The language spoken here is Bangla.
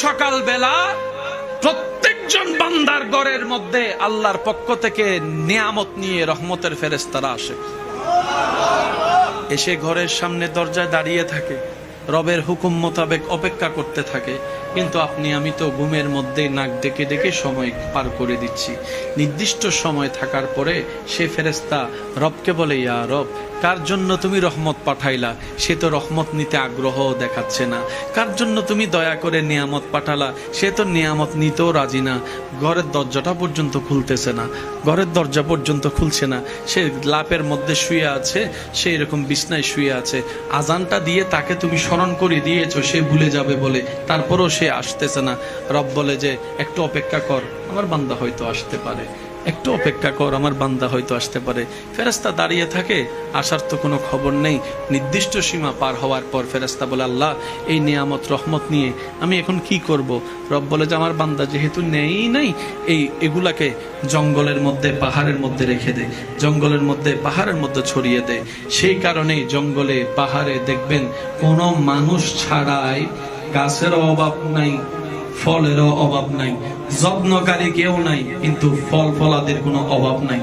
সকাল বেলা প্রত্যেকজন বান্দার ঘরের মধ্যে আল্লাহর পক্ষ থেকে নিয়ামত নিয়ে রহমতের ফেরেশতারা আসে, এসে ঘরের সামনে দরজায় দাঁড়িয়ে থাকে, রবের হুকুম মোতাবেক অপেক্ষা করতে থাকে। কিন্তু আপনি আমি তো ঘুমের মধ্যে নাক ডেকে ডেকে সময় পার করে দিচ্ছি। নির্দিষ্ট সময় থাকার পরে সে ফেরেশতা রবকে বলে, ইয়া রব, কার জন্য তুমি রহমত পাঠাইলা সে তো রহমত নিতে আগ্রহ দেখাচ্ছে না, কার জন্য তুমি দয়া করে নিয়ামত পাঠালা সে তো নিয়ামত নিতেও রাজি না, ঘরের দরজাটা পর্যন্ত খুলতেছে না, ঘরের দরজা পর্যন্ত খুলছে না, সে লাপের মধ্যে শুয়ে আছে, সে এরকম বিছনায় শুয়ে আছে, আজানটা দিয়ে তাকে তুমি স্মরণ করে দিয়েছো সে ভুলে যাবে বলে, তারপরও সে আসতেছে না। রব বলে যে একটু অপেক্ষা কর, আমার বান্দা হয়তো আসতে পারে, একটু অপেক্ষা কর, আমার বান্দা হয়তো আসতে পারে। ফেরেশতা দাঁড়িয়ে থাকে, আসার তো কোনো খবর নেই। নির্দিষ্ট সীমা পার হওয়ার পর ফেরেশতা বলে, আল্লাহ, এই নিয়ামত রহমত নিয়ে আমি এখন কি করব? রব বলে যে আমার বান্দা যেহেতু নেই নাই, এগুলাকে জঙ্গলের মধ্যে পাহাড়ের মধ্যে রেখে দে, জঙ্গলের মধ্যে পাহাড়ের মধ্যে ছড়িয়ে দে। সেই কারণেই জঙ্গলে পাহাড়ে দেখবেন কোনো মানুষ ছাড়াই গাছেরও অভাব নাই, ফলেরও অভাব নাই, যত্নকারী কেউ নাই, কিন্তু ফল ফলাদের কোনো অভাব নাই।